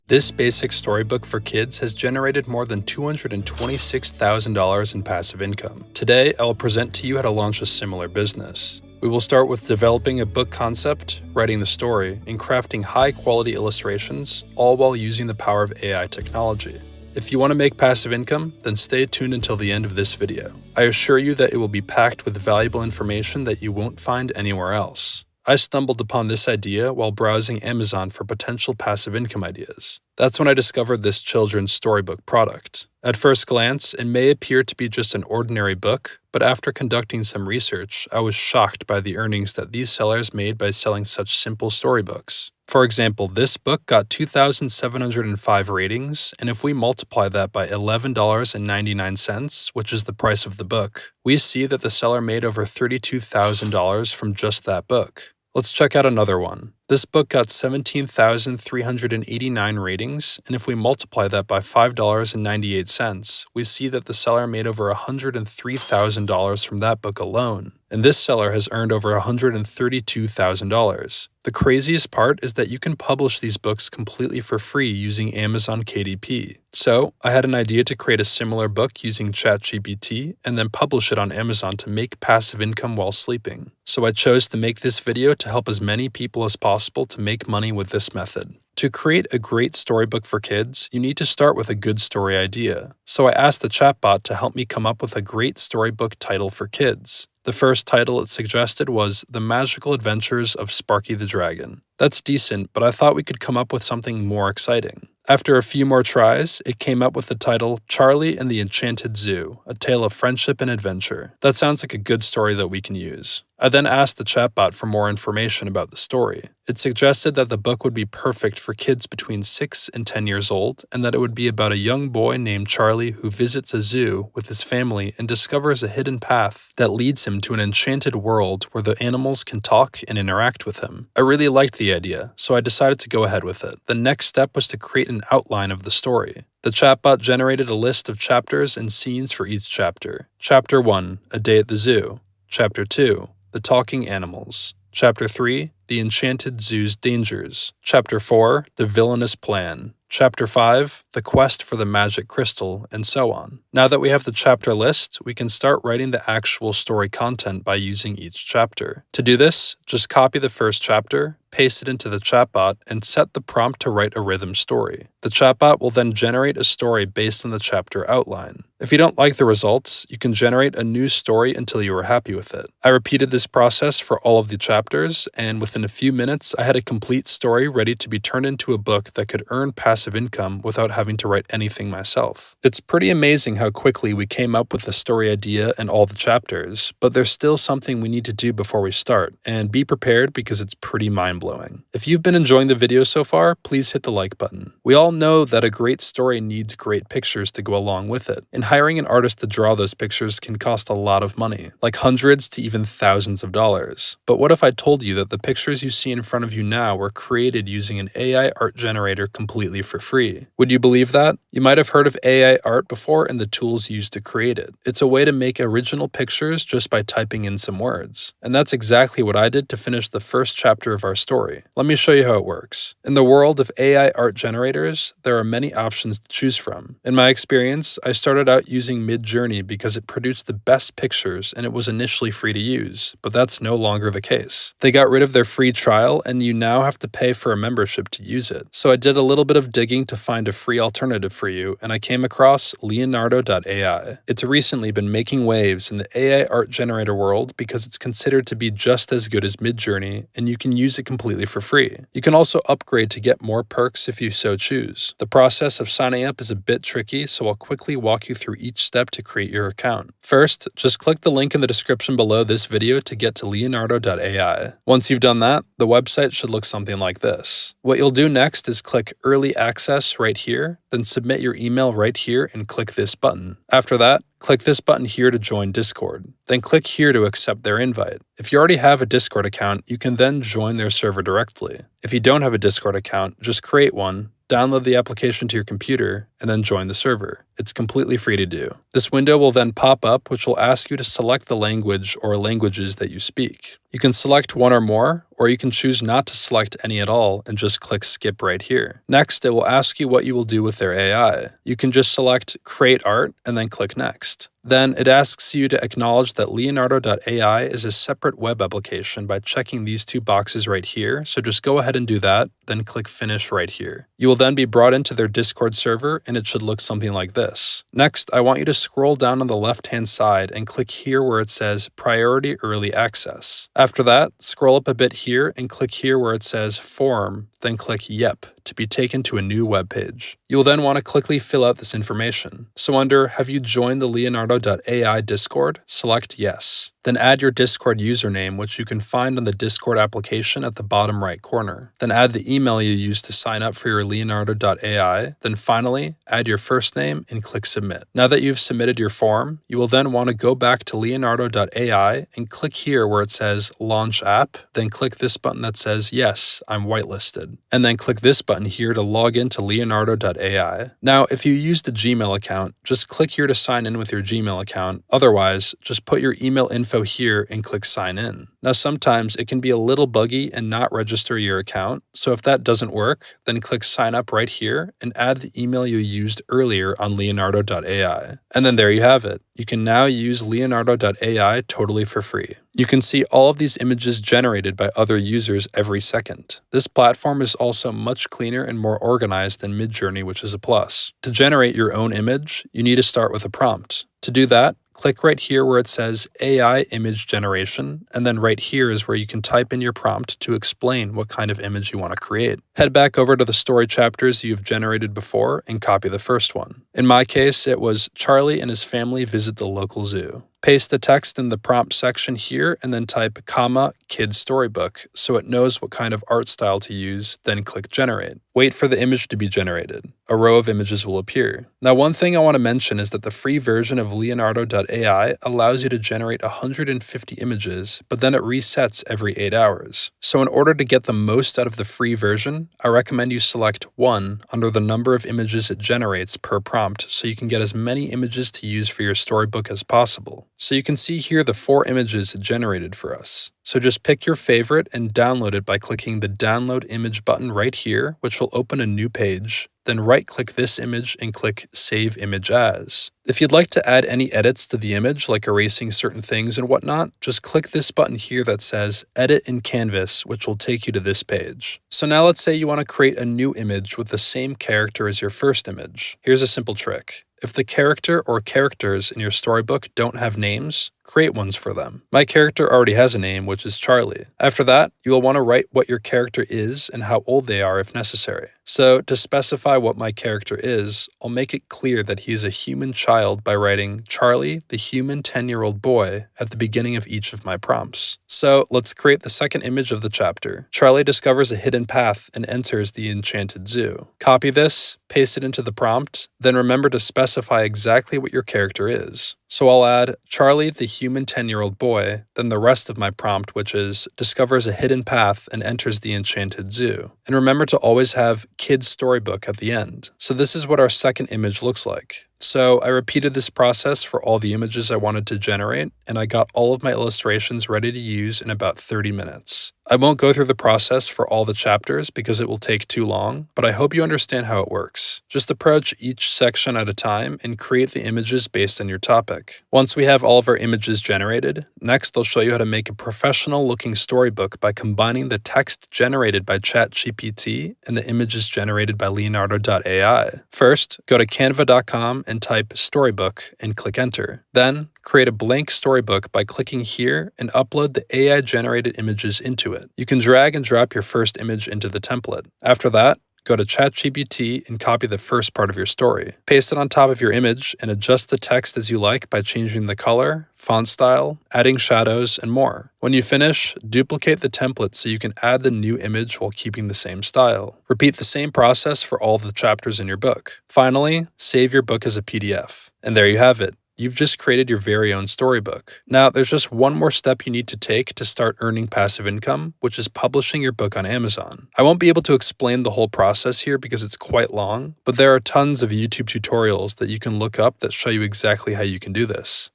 This basic storybook for kids has generated more than $226,000 in passive income. Today, I will present to you how to launch a similar business. We will start with developing a book concept, writing the story, and crafting high-quality illustrations, all while using the power of AI technology. If you want to make passive income, then stay tuned until the end of this video. I assure you that it will be packed with valuable information that you won't find anywhere else. I stumbled upon this idea while browsing Amazon for potential passive income ideas. That's when I discovered this children's storybook product. At first glance, it may appear to be just an ordinary book, but after conducting some research, I was shocked by the earnings that these sellers made by selling such simple storybooks. For example, this book got 2,705 ratings, and if we multiply that by $11.99, which is the price of the book, we see that the seller made over $32,000 from just that book. Let's check out another one. This book got 17,389 ratings, and if we multiply that by $5.98, we see that the seller made over $103,000 from that book alone, and this seller has earned over $132,000. The craziest part is that you can publish these books completely for free using Amazon KDP. So, I had an idea to create a similar book using ChatGPT and then publish it on Amazon to make passive income while sleeping. So I chose to make this video to help as many people as possible to make money with this method. To create a great storybook for kids, you need to start with a good story idea. So I asked the chatbot to help me come up with a great storybook title for kids. The first title it suggested was The Magical Adventures of Sparky the Dragon. That's decent, but I thought we could come up with something more exciting. After a few more tries, it came up with the title Charlie and the Enchanted Zoo, A Tale of Friendship and Adventure. That sounds like a good story that we can use. I then asked the chatbot for more information about the story. It suggested that the book would be perfect for kids between 6 and 10 years old, and that it would be about a young boy named Charlie who visits a zoo with his family and discovers a hidden path that leads him to an enchanted world where the animals can talk and interact with him. I really liked the idea, so I decided to go ahead with it. The next step was to create an outline of the story. The chatbot generated a list of chapters and scenes for each chapter. Chapter 1, A Day at the Zoo. Chapter 2, The Talking Animals. Chapter 3, The Enchanted Zoo's Dangers. Chapter 4, The Villainous Plan. Chapter 5, The Quest for the Magic Crystal, and so on. Now that we have the chapter list, we can start writing the actual story content by using each chapter. To do this, just copy the first chapter, paste it into the chatbot, and set the prompt to write a rhythm story. The chatbot will then generate a story based on the chapter outline. If you don't like the results, you can generate a new story until you are happy with it. I repeated this process for all of the chapters, and within a few minutes, I had a complete story ready to be turned into a book that could earn passive income without having to write anything myself. It's pretty amazing how quickly we came up with the story idea and all the chapters, but there's still something we need to do before we start, and be prepared because it's pretty mind-blowing. If you've been enjoying the video so far, please hit the like button. We all know that a great story needs great pictures to go along with it, and hiring an artist to draw those pictures can cost a lot of money, like hundreds to even thousands of dollars. But what if I told you that the pictures you see in front of you now were created using an AI art generator completely for free? Would you believe that? You might have heard of AI art before and the tools used to create it. It's a way to make original pictures just by typing in some words. And that's exactly what I did to finish the first chapter of our story. Let me show you how it works. In the world of AI art generators, there are many options to choose from. In my experience, I started out using MidJourney because it produced the best pictures and it was initially free to use, but that's no longer the case. They got rid of their free trial and you now have to pay for a membership to use it. So I did a little bit of digging to find a free alternative for you, and I came across Leonardo.ai. It's recently been making waves in the AI art generator world because it's considered to be just as good as MidJourney, and you can use it completely for free. You can also upgrade to get more perks if you so choose. The process of signing up is a bit tricky, so I'll quickly walk you through each step to create your account. First, just click the link in the description below this video to get to Leonardo.ai. Once you've done that, the website should look something like this. What you'll do next is click Early Access right here, then submit your email right here and click this button. After that, click this button here to join Discord. Then click here to accept their invite. If you already have a Discord account, you can then join their server directly. If you don't have a Discord account, just create one, download the application to your computer, and then join the server. It's completely free to do. This window will then pop up, which will ask you to select the language or languages that you speak. You can select one or more, or you can choose not to select any at all and just click skip right here. Next, it will ask you what you will do with their AI. You can just select create art and then click next. Then it asks you to acknowledge that Leonardo.ai is a separate web application by checking these two boxes right here, so just go ahead and do that, then click finish right here. You will then be brought into their Discord server and it should look something like this. Next, I want you to scroll down on the left-hand side and click here where it says Priority Early Access. After that, scroll up a bit here and click here where it says Form, then click Yep to be taken to a new web page. You will then want to quickly fill out this information. So under Have you joined the Leonardo.ai Discord? Select Yes. Then add your Discord username, which you can find on the Discord application at the bottom right corner. Then add the email you used to sign up for your Leonardo.ai. Then finally, add your first name and click Submit. Now that you've submitted your form, you will then want to go back to Leonardo.ai and click here where it says Launch App. Then click this button that says Yes, I'm whitelisted. And then click this button here to log into Leonardo.ai. Now, if you used a Gmail account, just click here to sign in with your Gmail account. Otherwise, just put your email info here and click sign in. Now sometimes it can be a little buggy and not register your account, so if that doesn't work, then click sign up right here and add the email you used earlier on Leonardo.ai. And then there you have it. You can now use Leonardo.ai totally for free. You can see all of these images generated by other users every second. This platform is also much cleaner and more organized than MidJourney, which is a plus. To generate your own image, you need to start with a prompt. To do that, click right here where it says AI Image Generation, and then right here is where you can type in your prompt to explain what kind of image you want to create. Head back over to the story chapters you've generated before and copy the first one. In my case, it was Charlie and his family visit the local zoo. Paste the text in the prompt section here and then type comma kids storybook so it knows what kind of art style to use, then click generate. Wait for the image to be generated. A row of images will appear. Now one thing I want to mention is that the free version of Leonardo.ai allows you to generate 150 images, but then it resets every 8 hours. So in order to get the most out of the free version, I recommend you select 1 under the number of images it generates per prompt so you can get as many images to use for your storybook as possible. So you can see here the 4 images it generated for us. So just pick your favorite and download it by clicking the download image button right here, which will open a new page. Then right-click this image and click Save Image As. If you'd like to add any edits to the image, like erasing certain things and whatnot, just click this button here that says Edit in Canvas, which will take you to this page. So now let's say you want to create a new image with the same character as your first image. Here's a simple trick. If the character or characters in your storybook don't have names, create ones for them. My character already has a name, which is Charlie. After that, you will want to write what your character is and how old they are if necessary. So to specify what my character is, I'll make it clear that he is a human child by writing Charlie, the human 10-year-old boy, at the beginning of each of my prompts. So let's create the second image of the chapter. Charlie discovers a hidden path and enters the enchanted zoo. Copy this, paste it into the prompt, then remember to specify exactly what your character is. So I'll add Charlie, the human 10-year-old boy, then the rest of my prompt, which is discovers a hidden path and enters the enchanted zoo. And remember to always have kids storybook at the end. So this is what our second image looks like. So I repeated this process for all the images I wanted to generate, and I got all of my illustrations ready to use in about 30 minutes. I won't go through the process for all the chapters because it will take too long, but I hope you understand how it works. Just approach each section at a time and create the images based on your topic. Once we have all of our images generated, next I'll show you how to make a professional-looking storybook by combining the text generated by ChatGPT and the images generated by Leonardo.ai. First, go to canva.com and type storybook and click enter. Then, create a blank storybook by clicking here and upload the AI-generated images into it. You can drag and drop your first image into the template. After that, go to ChatGPT and copy the first part of your story. Paste it on top of your image and adjust the text as you like by changing the color, font style, adding shadows, and more. When you finish, duplicate the template so you can add the new image while keeping the same style. Repeat the same process for all the chapters in your book. Finally, save your book as a PDF. And there you have it. You've just created your very own storybook. Now, there's just one more step you need to take to start earning passive income, which is publishing your book on Amazon. I won't be able to explain the whole process here because it's quite long, but there are tons of YouTube tutorials that you can look up that show you exactly how you can do this.